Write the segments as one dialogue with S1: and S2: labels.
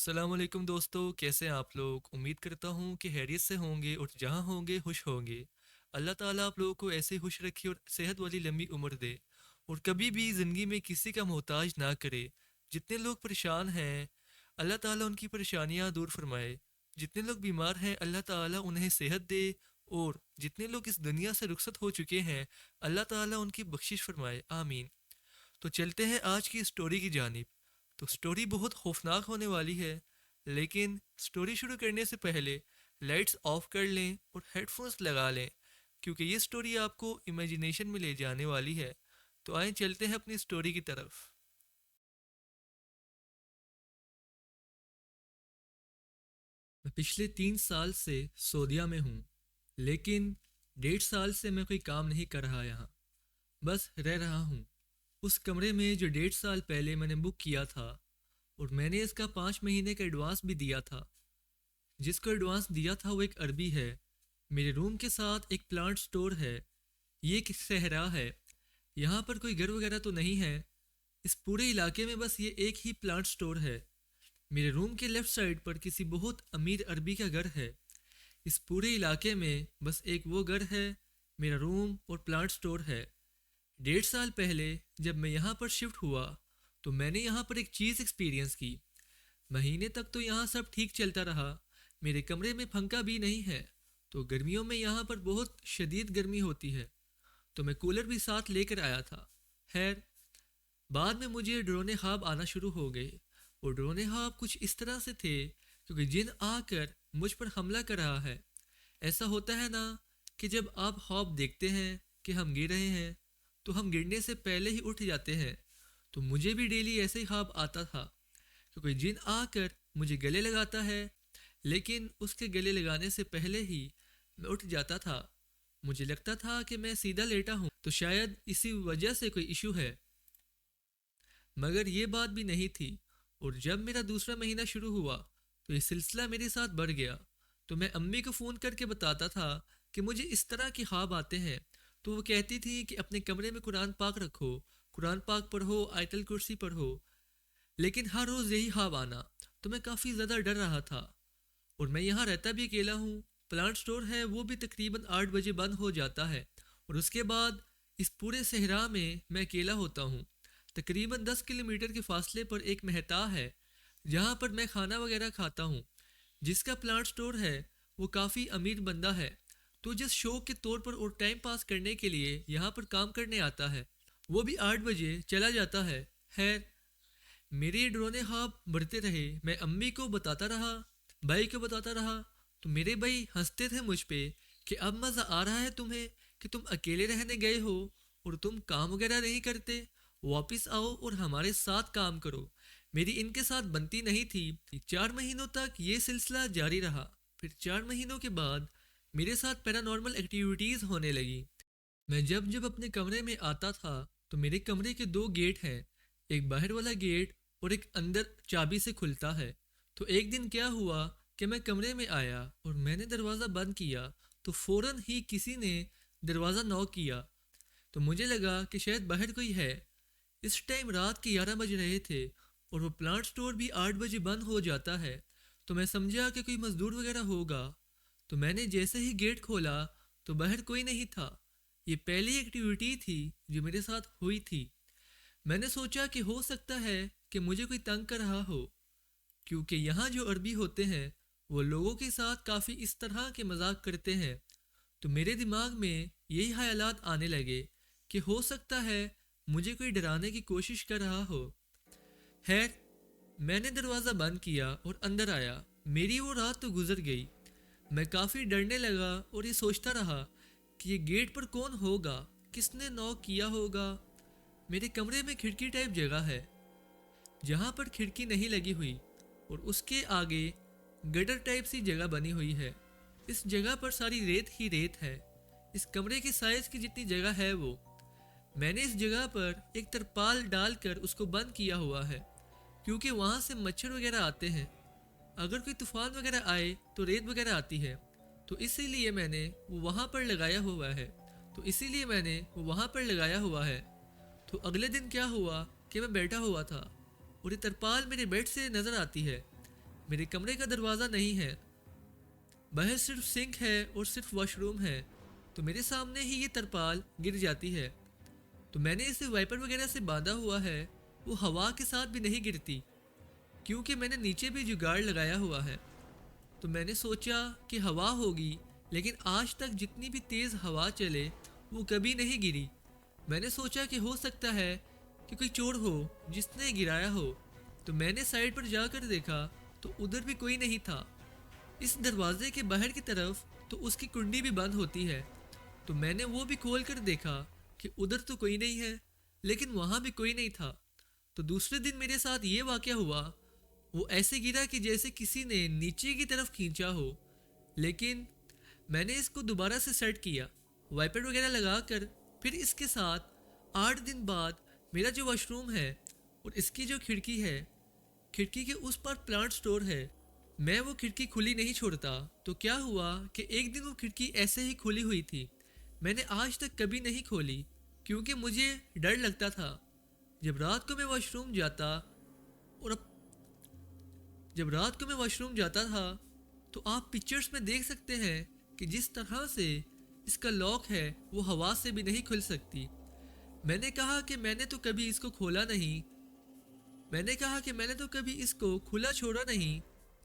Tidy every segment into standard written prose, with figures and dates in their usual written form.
S1: السلام علیکم دوستو، کیسے ہیں آپ لوگ؟ امید کرتا ہوں کہ خیریت سے ہوں گے اور جہاں ہوں گے خوش ہوں گے۔ اللہ تعالیٰ آپ لوگوں کو ایسے خوش رکھے اور صحت والی لمبی عمر دے، اور کبھی بھی زندگی میں کسی کا محتاج نہ کرے۔ جتنے لوگ پریشان ہیں اللہ تعالیٰ ان کی پریشانیاں دور فرمائے، جتنے لوگ بیمار ہیں اللہ تعالیٰ انہیں صحت دے، اور جتنے لوگ اس دنیا سے رخصت ہو چکے ہیں اللہ تعالیٰ ان کی بخشش فرمائے، آمین۔ تو چلتے ہیں آج کی اسٹوری کی جانب۔ تو اسٹوری بہت خوفناک ہونے والی ہے، لیکن اسٹوری شروع کرنے سے پہلے لائٹس آف کر لیں اور ہیڈ فونس لگا لیں، کیونکہ یہ اسٹوری آپ کو امیجینیشن میں لے جانے والی ہے۔ تو آئیں چلتے ہیں اپنی اسٹوری کی طرف۔ میں پچھلے 3 سال سے سعودیہ میں ہوں، لیکن 1.5 سال سے میں کوئی کام نہیں کر رہا یہاں، بس رہ رہا ہوں اس کمرے میں جو 1.5 سال پہلے میں نے بک کیا تھا، اور میں نے اس کا 5 مہینے کا ایڈوانس بھی دیا تھا۔ جس کو ایڈوانس دیا تھا وہ ایک عربی ہے۔ میرے روم کے ساتھ ایک پلانٹ سٹور ہے۔ یہ ایک صحرا ہے، یہاں پر کوئی گھر وغیرہ تو نہیں ہے، اس پورے علاقے میں بس یہ ایک ہی پلانٹ سٹور ہے۔ میرے روم کے لیفٹ سائڈ پر کسی بہت امیر عربی کا گھر ہے۔ اس پورے علاقے میں بس ایک وہ گھر ہے، میرا روم اور پلانٹ سٹور ہے۔ 1.5 سال پہلے جب میں یہاں پر شفٹ ہوا تو میں نے یہاں پر ایک چیز ایکسپیرینس کی۔ مہینے تک تو یہاں سب ٹھیک چلتا رہا، میرے کمرے میں پنکھا بھی نہیں ہے، تو گرمیوں میں یہاں پر بہت شدید گرمی ہوتی ہے، تو میں کولر بھی ساتھ لے کر آیا تھا۔ خیر، بعد میں مجھے ڈرونے خواب آنا شروع ہو گئے، اور ڈرونے خواب کچھ اس طرح سے تھے کیونکہ جن آ کر مجھ پر حملہ کر رہا ہے۔ ایسا ہوتا ہے نا کہ جب آپ خواب دیکھتے ہیں کہ ہم گر رہے ہیں تو ہم گرنے سے پہلے ہی اٹھ جاتے ہیں، تو مجھے بھی ڈیلی ایسے ہی خواب آتا تھا کیونکہ جن آ کر مجھے گلے لگاتا ہے، لیکن اس کے گلے لگانے سے پہلے ہی میں اٹھ جاتا تھا۔ مجھے لگتا تھا کہ میں سیدھا لیٹا ہوں تو شاید اسی وجہ سے کوئی ایشو ہے، مگر یہ بات بھی نہیں تھی۔ اور جب میرا دوسرا مہینہ شروع ہوا تو یہ سلسلہ میرے ساتھ بڑھ گیا، تو میں امی کو فون کر کے بتاتا تھا کہ مجھے اس طرح کے خواب آتے ہیں، تو وہ کہتی تھی کہ اپنے کمرے میں قرآن پاک رکھو، قرآن پاک پڑھو، آیت الکرسی پڑھو۔ لیکن ہر روز یہی خواب آنا، تو میں کافی زیادہ ڈر رہا تھا، اور میں یہاں رہتا بھی اکیلا ہوں۔ پلانٹ سٹور ہے وہ بھی تقریباً 8 بجے بند ہو جاتا ہے، اور اس کے بعد اس پورے صحرا میں میں اکیلا ہوتا ہوں۔ تقریباً 10 کلومیٹر کے فاصلے پر ایک مہتا ہے جہاں پر میں کھانا وغیرہ کھاتا ہوں۔ جس کا پلانٹ سٹور ہے وہ کافی امیر بندہ ہے، تو جس شوق کے طور پر اور ٹائم پاس کرنے کے لیے یہاں پر کام کرنے آتا ہے، وہ بھی 8 بجے چلا جاتا ہے۔ خیر، میرے یہ ڈرونے خواب بڑھتے رہے، میں امی کو بتاتا رہا، بھائی کو بتاتا رہا، تو میرے بھائی ہنستے تھے مجھ پہ کہ اب مزہ آ رہا ہے تمہیں کہ تم اکیلے رہنے گئے ہو اور تم کام وغیرہ نہیں کرتے، واپس آؤ اور ہمارے ساتھ کام کرو۔ میری ان کے ساتھ بنتی نہیں تھی۔ 4 مہینوں تک یہ سلسلہ جاری رہا۔ پھر 4 مہینوں کے بعد میرے ساتھ پیرانارمل ایکٹیویٹیز ہونے لگی۔ میں جب جب اپنے کمرے میں آتا تھا تو میرے کمرے کے 2 گیٹ ہیں، ایک باہر والا گیٹ اور ایک اندر چابی سے کھلتا ہے۔ تو ایک دن کیا ہوا کہ میں کمرے میں آیا اور میں نے دروازہ بند کیا تو فوراً ہی کسی نے دروازہ نوک کیا، تو مجھے لگا کہ شاید باہر کوئی ہے۔ اس ٹائم رات کے 11 بج رہے تھے اور وہ پلانٹ سٹور بھی 8 بجے بند ہو جاتا ہے، تو میں سمجھا کہ کوئی مزدور وغیرہ ہوگا، تو میں نے جیسے ہی گیٹ کھولا تو باہر کوئی نہیں تھا۔ یہ پہلی ایکٹیویٹی تھی جو میرے ساتھ ہوئی تھی۔ میں نے سوچا کہ ہو سکتا ہے کہ مجھے کوئی تنگ کر رہا ہو، کیونکہ یہاں جو عربی ہوتے ہیں وہ لوگوں کے ساتھ کافی اس طرح کے مذاق کرتے ہیں، تو میرے دماغ میں یہی خیالات آنے لگے کہ ہو سکتا ہے مجھے کوئی ڈرانے کی کوشش کر رہا ہو۔ خیر، میں نے دروازہ بند کیا اور اندر آیا۔ میری وہ رات تو گزر گئی۔ میں کافی ڈرنے لگا اور یہ سوچتا رہا کہ یہ گیٹ پر کون ہوگا، کس نے نوک کیا ہوگا۔ میرے کمرے میں کھڑکی ٹائپ جگہ ہے جہاں پر کھڑکی نہیں لگی ہوئی، اور اس کے آگے گٹر ٹائپ سی جگہ بنی ہوئی ہے۔ اس جگہ پر ساری ریت ہی ریت ہے۔ اس کمرے کی سائز کی جتنی جگہ ہے وہ، میں نے اس جگہ پر ایک ترپال ڈال کر اس کو بند کیا ہوا ہے، کیونکہ وہاں سے مچھر وغیرہ آتے ہیں۔ اگر کوئی طوفان وغیرہ آئے تو ریت وغیرہ آتی ہے، تو اسی لیے میں نے وہ وہاں پر لگایا ہوا ہے۔ تو اگلے دن کیا ہوا کہ میں بیٹھا ہوا تھا اور یہ ترپال میرے بیڈ سے نظر آتی ہے۔ میرے کمرے کا دروازہ نہیں ہے، باہر صرف سنک ہے اور صرف واش روم ہے، تو میرے سامنے ہی یہ ترپال گر جاتی ہے۔ تو میں نے اسے وائپر وغیرہ سے باندھا ہوا ہے، وہ ہوا کے ساتھ بھی نہیں گرتی کیونکہ میں نے نیچے بھی جگاڑ لگایا ہوا ہے۔ تو میں نے سوچا کہ ہوا ہوگی، لیکن آج تک جتنی بھی تیز ہوا چلے وہ کبھی نہیں گری۔ میں نے سوچا کہ ہو سکتا ہے کہ کوئی چور ہو جس نے گرایا ہو، تو میں نے سائڈ پر جا کر دیکھا تو ادھر بھی کوئی نہیں تھا۔ اس دروازے کے باہر کی طرف تو اس کی کنڈی بھی بند ہوتی ہے، تو میں نے وہ بھی کھول کر دیکھا کہ ادھر تو کوئی نہیں ہے، لیکن وہاں بھی کوئی نہیں تھا۔ تو دوسرے دن میرے ساتھ یہ واقعہ ہوا، وہ ایسے گرا کہ جیسے کسی نے نیچے کی طرف کھینچا ہو، لیکن میں نے اس کو دوبارہ سے سیٹ کیا وائپر وغیرہ لگا کر۔ پھر اس کے ساتھ 8 دن بعد میرا جو واش روم ہے اور اس کی جو کھڑکی ہے، کھڑکی کے اس پر پلانٹ سٹور ہے، میں وہ کھڑکی کھلی نہیں چھوڑتا۔ تو کیا ہوا کہ ایک دن وہ کھڑکی ایسے ہی کھلی ہوئی تھی، میں نے آج تک کبھی نہیں کھولی کیونکہ مجھے ڈر لگتا تھا۔ جب رات کو میں واش روم جاتا اور جب رات کو میں واش روم جاتا تھا تو آپ پکچرز میں دیکھ سکتے ہیں کہ جس طرح سے اس کا لاک ہے وہ ہوا سے بھی نہیں کھل سکتی۔ میں نے کہا کہ میں نے تو کبھی اس کو کھولا نہیں، میں نے کہا کہ میں نے تو کبھی اس کو کھلا چھوڑا نہیں،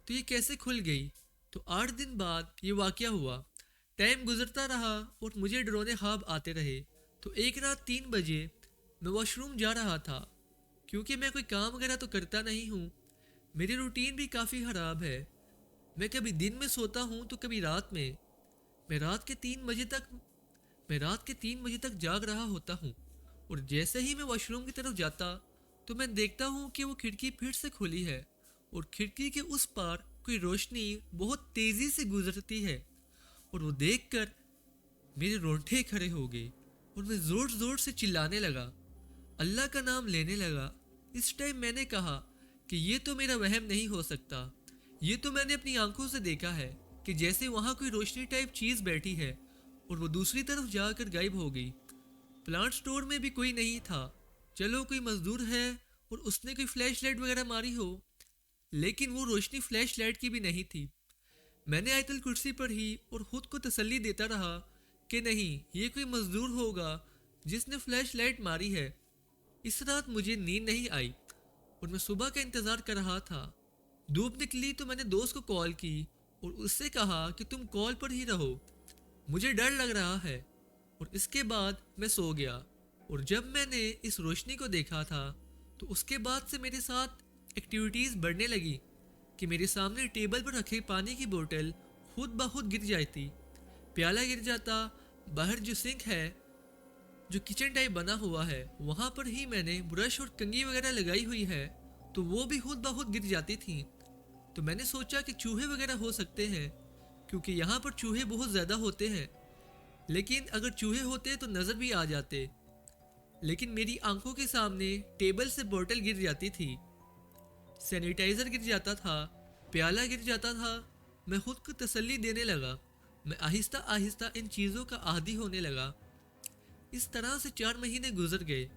S1: تو یہ کیسے کھل گئی؟ تو 8 دن بعد یہ واقعہ ہوا۔ ٹائم گزرتا رہا اور مجھے ڈرونے خواب آتے رہے۔ تو ایک رات 3 بجے میں واش روم جا رہا تھا، کیونکہ میں کوئی کام وغیرہ تو کرتا نہیں ہوں، میری روٹین بھی کافی خراب ہے، میں کبھی دن میں سوتا ہوں تو کبھی رات میں۔ میں رات کے 3 بجے تک جاگ رہا ہوتا ہوں، اور جیسے ہی میں واش روم کی طرف جاتا تو میں دیکھتا ہوں کہ وہ کھڑکی پھر سے کھلی ہے، اور کھڑکی کے اس پار کوئی روشنی بہت تیزی سے گزرتی ہے، اور وہ دیکھ کر میرے رونگٹے کھڑے ہو گئے اور میں زور زور سے چلانے لگا، اللہ کا نام لینے لگا۔ اس ٹائم میں نے کہا کہ یہ تو میرا وہم نہیں ہو سکتا، یہ تو میں نے اپنی آنکھوں سے دیکھا ہے کہ جیسے وہاں کوئی روشنی ٹائپ چیز بیٹھی ہے اور وہ دوسری طرف جا کر غائب ہو گئی۔ پلانٹ سٹور میں بھی کوئی نہیں تھا، چلو کوئی مزدور ہے اور اس نے کوئی فلیش لائٹ وغیرہ ماری ہو، لیکن وہ روشنی فلیش لائٹ کی بھی نہیں تھی۔ میں نے آیت الکرسی پڑھی اور خود کو تسلی دیتا رہا کہ نہیں، یہ کوئی مزدور ہوگا جس نے فلیش لائٹ ماری ہے۔ اس رات مجھے نیند نہیں آئی اور میں صبح کا انتظار کر رہا تھا۔ دھوپ نکلی تو میں نے دوست کو کال کی اور اس سے کہا کہ تم کال پر ہی رہو، مجھے ڈر لگ رہا ہے، اور اس کے بعد میں سو گیا۔ اور جب میں نے اس روشنی کو دیکھا تھا تو اس کے بعد سے میرے ساتھ ایکٹیویٹیز بڑھنے لگی کہ میرے سامنے ٹیبل پر رکھے پانی کی بوتل خود بخود گر جاتی، پیالہ گر جاتا، باہر جو سنک ہے جو کچن ٹائپ بنا ہوا ہے وہاں پر ہی میں نے برش اور کنگھی وغیرہ لگائی ہوئی ہے تو وہ بھی خود بخود گر جاتی تھیں۔ تو میں نے سوچا کہ چوہے وغیرہ ہو سکتے ہیں کیونکہ یہاں پر چوہے بہت زیادہ ہوتے ہیں، لیکن اگر چوہے ہوتے تو نظر بھی آ جاتے، لیکن میری آنکھوں کے سامنے ٹیبل سے بوتل گر جاتی تھی، سینیٹائزر گر جاتا تھا، پیالہ گر جاتا تھا۔ میں خود کو تسلی دینے لگا، میں آہستہ آہستہ ان چیزوں کا عادی ہونے لگا۔ اس طرح سے 4 مہینے گزر گئے۔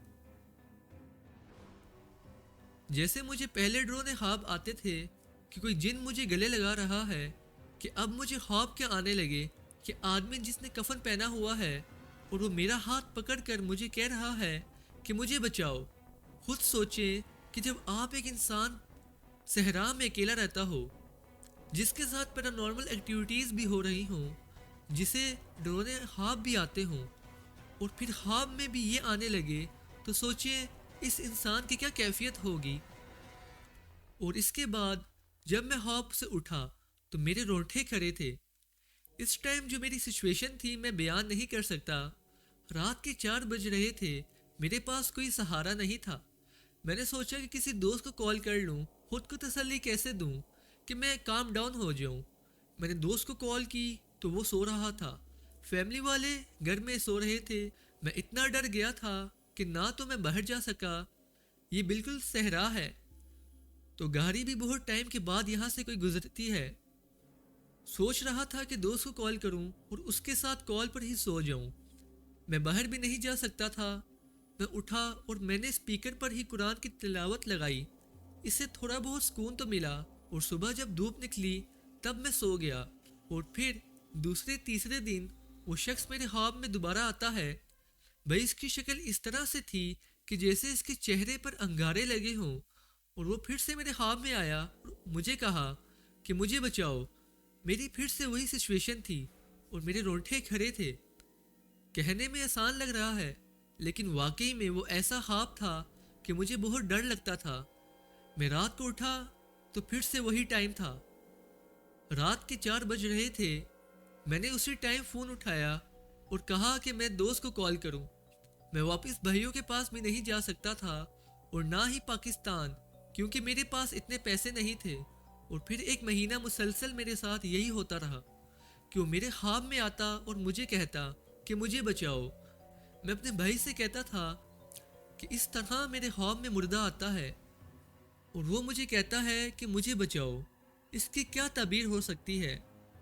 S1: جیسے مجھے پہلے ڈرونے خواب آتے تھے کہ کوئی جن مجھے گلے لگا رہا ہے، کہ اب مجھے خواب کیا آنے لگے کہ آدمی جس نے کفن پہنا ہوا ہے اور وہ میرا ہاتھ پکڑ کر مجھے کہہ رہا ہے کہ مجھے بچاؤ۔ خود سوچیں کہ جب آپ ایک انسان صحرا میں اکیلا رہتا ہو، جس کے ساتھ پیرا نارمل ایکٹیویٹیز بھی ہو رہی ہوں، جسے ڈرونے خواب بھی آتے ہوں، اور پھر خواب میں بھی یہ آنے لگے، تو سوچیں اس انسان کی کیا کیفیت ہوگی۔ اور اس کے بعد جب میں خواب سے اٹھا تو میرے رونگٹے کھڑے تھے۔ اس ٹائم جو میری سچویشن تھی میں بیان نہیں کر سکتا۔ رات کے 4 بج رہے تھے، میرے پاس کوئی سہارا نہیں تھا۔ میں نے سوچا کہ کسی دوست کو کال کر لوں، خود کو تسلی کیسے دوں کہ میں کام ڈاؤن ہو جاؤں۔ میں نے دوست کو کال کی تو وہ سو رہا تھا، فیملی والے گھر میں سو رہے تھے۔ میں اتنا ڈر گیا تھا کہ نہ تو میں باہر جا سکا، یہ بالکل صحرا ہے، تو گاڑی بھی بہت ٹائم کے بعد یہاں سے کوئی گزرتی ہے۔ سوچ رہا تھا کہ دوست کو کال کروں اور اس کے ساتھ کال پر ہی سو جاؤں۔ میں باہر بھی نہیں جا سکتا تھا۔ میں اٹھا اور میں نے اسپیکر پر ہی قرآن کی تلاوت لگائی، اس سے تھوڑا بہت سکون تو ملا، اور صبح جب دھوپ نکلی تب میں سو گیا، اور پھر دوسرے تیسرے دن وہ شخص میرے خواب میں دوبارہ آتا ہے۔ بھائی اس کی شکل اس طرح سے تھی کہ جیسے اس کے چہرے پر انگارے لگے ہوں، اور وہ پھر سے میرے خواب میں آیا اور مجھے کہا کہ مجھے بچاؤ۔ میری پھر سے وہی سچویشن تھی اور میرے رونگٹے کھڑے تھے۔ کہنے میں آسان لگ رہا ہے لیکن واقعی میں وہ ایسا خواب تھا کہ مجھے بہت ڈر لگتا تھا۔ میں رات کو اٹھا تو پھر سے وہی ٹائم تھا، رات کے 4 بج رہے تھے۔ میں نے اسی ٹائم فون اٹھایا اور کہا کہ میں دوست کو کال کروں۔ میں واپس بھائیوں کے پاس بھی نہیں جا سکتا تھا اور نہ ہی پاکستان، کیونکہ میرے پاس اتنے پیسے نہیں تھے۔ اور پھر 1 مہینہ مسلسل میرے ساتھ یہی ہوتا رہا کہ وہ میرے خواب میں آتا اور مجھے کہتا کہ مجھے بچاؤ۔ میں اپنے بھائی سے کہتا تھا کہ اس طرح میرے خواب میں مردہ آتا ہے اور وہ مجھے کہتا ہے کہ مجھے بچاؤ۔ اس کی کیا تعبیر ہو سکتی ہے؟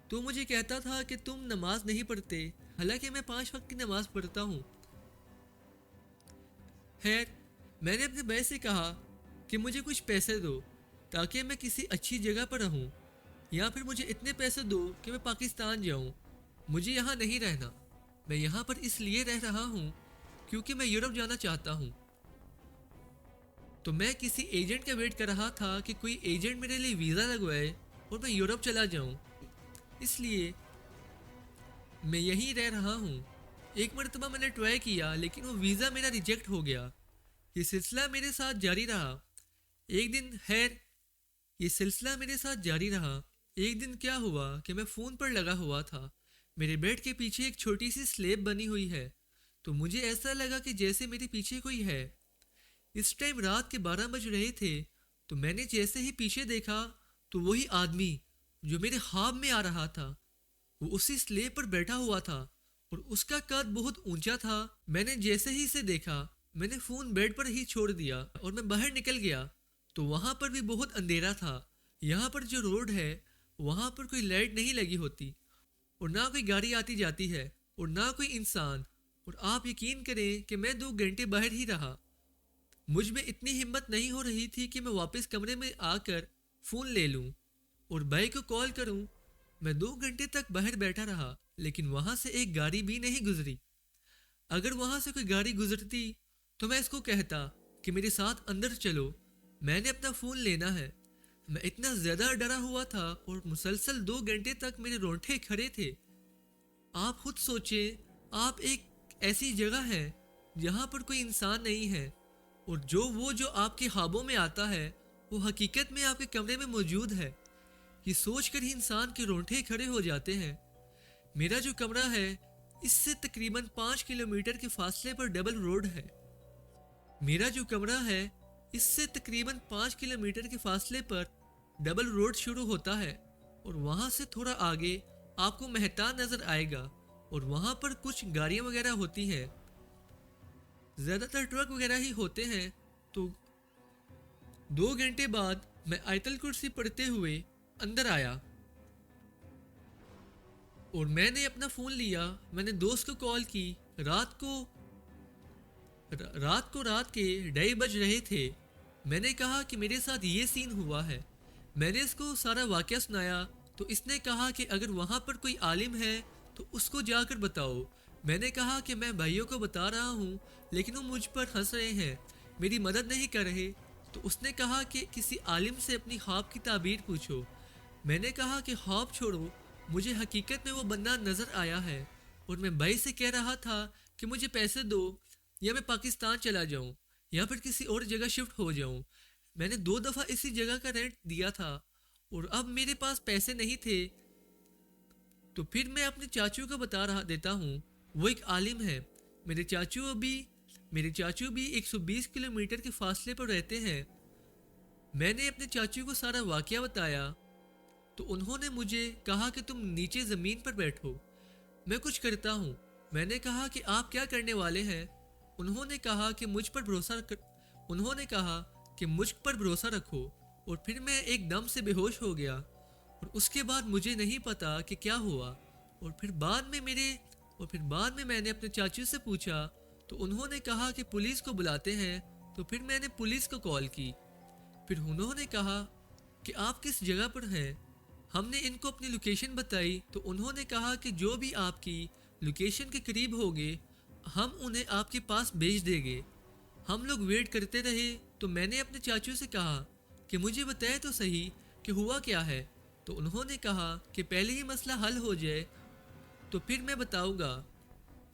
S1: تو مجھے کہتا تھا کہ تم نماز نہیں پڑھتے، حالانکہ میں 5 وقت کی نماز پڑھتا ہوں۔ خیر، میں نے اپنے بھائی سے کہا کہ مجھے کچھ پیسے دو تاکہ میں کسی اچھی جگہ پر رہوں، یا پھر مجھے اتنے پیسے دو کہ میں پاکستان جاؤں۔ مجھے یہاں نہیں رہنا، میں یہاں پر اس لیے رہ رہا ہوں کیونکہ میں یورپ جانا چاہتا ہوں۔ تو میں کسی ایجنٹ کا ویٹ کر رہا تھا کہ کوئی ایجنٹ میرے لیے ویزا لگوائے اور میں یورپ چلا جاؤں، اس لیے میں یہیں رہ رہا ہوں۔ ایک مرتبہ میں نے ٹرائی کیا لیکن وہ ویزا میرا ریجیکٹ ہو گیا۔ یہ سلسلہ میرے ساتھ جاری رہا۔ ایک دن کیا ہوا کہ میں فون پر لگا ہوا تھا، میرے بیڈ کے پیچھے ایک چھوٹی سی سلیب بنی ہوئی ہے، تو مجھے ایسا لگا کہ جیسے میرے پیچھے کوئی ہے۔ اس ٹائم رات کے 12 بج رہے تھے، تو میں نے جیسے ہی پیچھے دیکھا تو وہی آدمی جو میرے خواب میں آ رہا تھا وہ اسی سلیب پر بیٹھا ہوا تھا اور اس کا قد بہت اونچا تھا۔ میں نے جیسے ہی اسے دیکھا میں نے فون بیڈ پر ہی چھوڑ دیا اور میں باہر نکل گیا، تو وہاں پر بھی بہت اندھیرا تھا۔ یہاں پر جو روڈ ہے وہاں پر کوئی لائٹ نہیں لگی ہوتی اور نہ کوئی گاڑی آتی جاتی ہے اور نہ کوئی انسان، اور آپ یقین کریں کہ میں 2 گھنٹے باہر ہی رہا۔ مجھ میں اتنی ہمت نہیں ہو رہی تھی کہ میں واپس کمرے میں آ کر فون لے لوں اور بھائی کو کال کروں۔ میں 2 گھنٹے تک باہر بیٹھا رہا لیکن وہاں سے ایک گاڑی بھی نہیں گزری۔ اگر وہاں سے کوئی گاڑی گزرتی تو میں اس کو کہتا کہ میرے ساتھ اندر چلو، میں نے اپنا فون لینا ہے۔ میں اتنا زیادہ ڈرا ہوا تھا اور مسلسل 2 گھنٹے تک میرے رونگٹے کھڑے تھے۔ آپ خود سوچیں، آپ ایک ایسی جگہ ہے جہاں پر کوئی انسان نہیں ہے، اور جو آپ کے خوابوں میں آتا ہے وہ حقیقت میں آپ کے کمرے میں موجود ہے۔ یہ سوچ کر ہی انسان کے رونگٹے کھڑے ہو جاتے ہیں۔ میرا جو کمرہ ہے اس سے تقریباً 5 کلومیٹر کے فاصلے پر ڈبل روڈ ہے۔ شروع ہوتا ہے اور وہاں سے تھوڑا آگے آپ کو مہتان نظر آئے گا، اور وہاں پر کچھ گاڑیاں وغیرہ ہوتی ہیں، زیادہ تر ٹرک وغیرہ ہی ہوتے ہیں۔ تو 2 گھنٹے بعد میں آیت الکرسی پڑھتے ہوئے اندر آیا اور میں نے اپنا فون لیا۔ میں نے دوست کو کال کی۔ رات کے 2:30 بج رہے تھے۔ میں نے کہا کہ میرے ساتھ یہ سین ہوا ہے۔ میں نے اس کو سارا واقعہ سنایا تو اس نے کہا کہ اگر وہاں پر کوئی عالم ہے تو اس کو جا کر بتاؤ۔ میں نے کہا کہ میں بھائیوں کو بتا رہا ہوں لیکن وہ مجھ پر ہنس رہے ہیں، میری مدد نہیں کر رہے۔ تو اس نے کہا کہ کسی عالم سے اپنی خواب کی تعبیر پوچھو۔ میں نے کہا کہ خواب چھوڑو، مجھے حقیقت میں وہ بندہ نظر آیا ہے اور میں بھائی سے کہہ رہا تھا کہ مجھے پیسے دو یا میں پاکستان چلا جاؤں یا پھر کسی اور جگہ شفٹ ہو جاؤں۔ میں نے 2 دفعہ اسی جگہ کا رینٹ دیا تھا اور اب میرے پاس پیسے نہیں تھے۔ تو پھر میں اپنے چاچو کو بتا دیتا ہوں، وہ ایک عالم ہے۔ میرے چاچو بھی 120 کلومیٹر کے فاصلے پر رہتے ہیں۔ میں نے اپنے چاچو کو سارا واقعہ بتایا تو انہوں نے مجھے کہا کہ تم نیچے زمین پر بیٹھو، میں کچھ کرتا ہوں۔ میں نے کہا کہ آپ کیا کرنے والے ہیں؟ انہوں نے کہا کہ مجھ پر بھروسہ رکھو، اور پھر میں ایک دم سے بے ہوش ہو گیا اور اس کے بعد مجھے نہیں پتا کہ کیا ہوا۔ اور پھر بعد میں میں نے اپنے چاچو سے پوچھا تو انہوں نے کہا کہ پولیس کو بلاتے ہیں۔ تو پھر میں نے پولیس کو کال کی۔ پھر انہوں نے کہا کہ آپ کس جگہ پر ہیں۔ ہم نے ان کو اپنی لوکیشن بتائی تو انہوں نے کہا کہ جو بھی آپ کی لوکیشن کے قریب ہوگے ہم انہیں آپ کے پاس بھیج دیں گے۔ ہم لوگ ویٹ کرتے رہے تو میں نے اپنے چاچو سے کہا کہ مجھے بتائے تو صحیح کہ ہوا کیا ہے، تو انہوں نے کہا کہ پہلے یہ مسئلہ حل ہو جائے تو پھر میں بتاؤں گا۔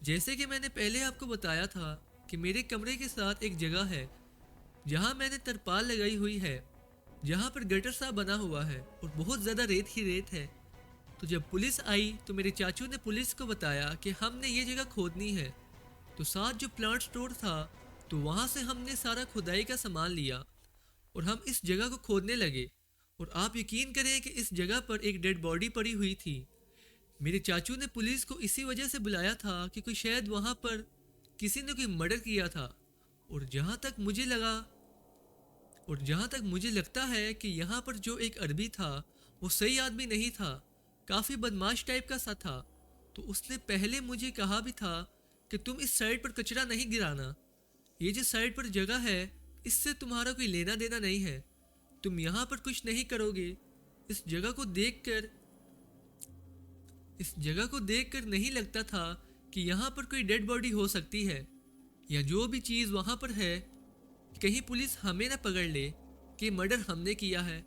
S1: جیسے کہ میں نے پہلے آپ کو بتایا تھا کہ میرے کمرے کے ساتھ ایک جگہ ہے جہاں میں نے ترپال لگائی ہوئی ہے، جہاں پر گٹر سا بنا ہوا ہے اور بہت زیادہ ریت ہی ریت ہے۔ تو جب پولیس آئی تو میرے چاچو نے پولیس کو بتایا کہ ہم نے یہ جگہ کھودنی ہے، تو ساتھ جو پلانٹ سٹور تھا تو وہاں سے ہم نے سارا کھدائی کا سامان لیا اور ہم اس جگہ کو کھودنے لگے۔ اور آپ یقین کریں کہ اس جگہ پر ایک ڈیڈ باڈی پڑی ہوئی تھی۔ میرے چاچو نے پولیس کو اسی وجہ سے بلایا تھا کہ کوئی شاید وہاں پر کسی نے کوئی مرڈر کیا تھا، اور جہاں تک مجھے لگتا ہے کہ یہاں پر جو ایک عربی تھا وہ صحیح آدمی نہیں تھا، کافی بدماش ٹائپ کا سا تھا۔ تو اس نے پہلے مجھے کہا بھی تھا کہ تم اس سائڈ پر کچرا نہیں گرانا، یہ جو سائڈ پر جگہ ہے اس سے تمہارا کوئی لینا دینا نہیں ہے، تم یہاں پر کچھ نہیں کرو گے۔ اس جگہ کو دیکھ کر نہیں لگتا تھا کہ یہاں پر کوئی ڈیڈ باڈی ہو سکتی ہے، یا جو بھی چیز وہاں پر ہے کہیں پولیس ہمیں نہ پکڑ لے کہ مرڈر ہم نے کیا ہے۔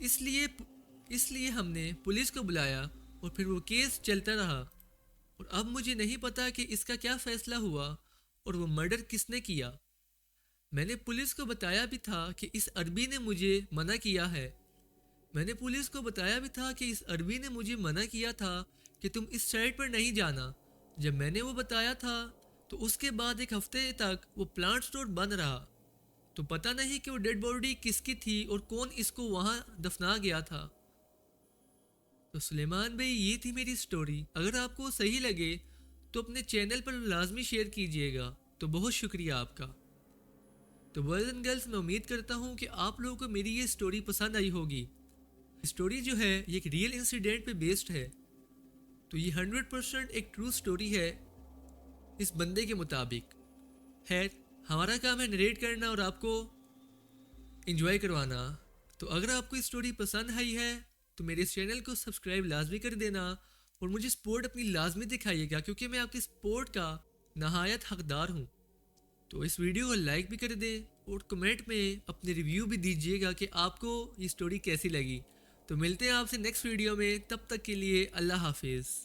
S1: اس لیے ہم نے پولیس کو بلایا اور پھر وہ کیس چلتا رہا، اور اب مجھے نہیں پتا کہ اس کا کیا فیصلہ ہوا اور وہ مرڈر کس نے کیا۔ میں نے پولیس کو بتایا بھی تھا کہ اس عربی نے مجھے منع کیا تھا کہ تم اس سائٹ پر نہیں جانا۔ جب میں نے وہ بتایا تھا تو اس کے بعد ایک ہفتے تک وہ پلانٹ سٹور بند رہا، تو پتہ نہیں کہ وہ ڈیڈ باڈی کس کی تھی اور کون اس کو وہاں دفنا گیا تھا۔ تو سلیمان بھائی یہ تھی میری سٹوری، اگر آپ کو صحیح لگے تو اپنے چینل پر لازمی شیئر کیجئے گا، تو بہت شکریہ آپ کا۔ تو بوائز اینڈ گرلز، میں امید کرتا ہوں کہ آپ لوگوں کو میری یہ سٹوری پسند آئی ہوگی۔ سٹوری جو ہے یہ ایک ریئل انسیڈنٹ پہ بیسڈ ہے، تو یہ 100% ایک ٹرو سٹوری ہے اس بندے کے مطابق۔ خیر، ہمارا کام ہے نریٹ کرنا اور آپ کو انجوائے کروانا۔ تو اگر آپ کو یہ سٹوری پسند آئی ہے تو میرے اس چینل کو سبسکرائب لازمی کر دینا اور مجھے سپورٹ اپنی لازمی دکھائیے گا، کیونکہ میں آپ کی سپورٹ کا نہایت حقدار ہوں۔ تو اس ویڈیو کو لائک بھی کر دیں اور کمنٹ میں اپنے ریویو بھی دیجیے گا کہ آپ کو یہ سٹوری کیسی لگی۔ تو ملتے ہیں آپ سے نیکسٹ ویڈیو میں، تب تک کے لیے اللہ حافظ۔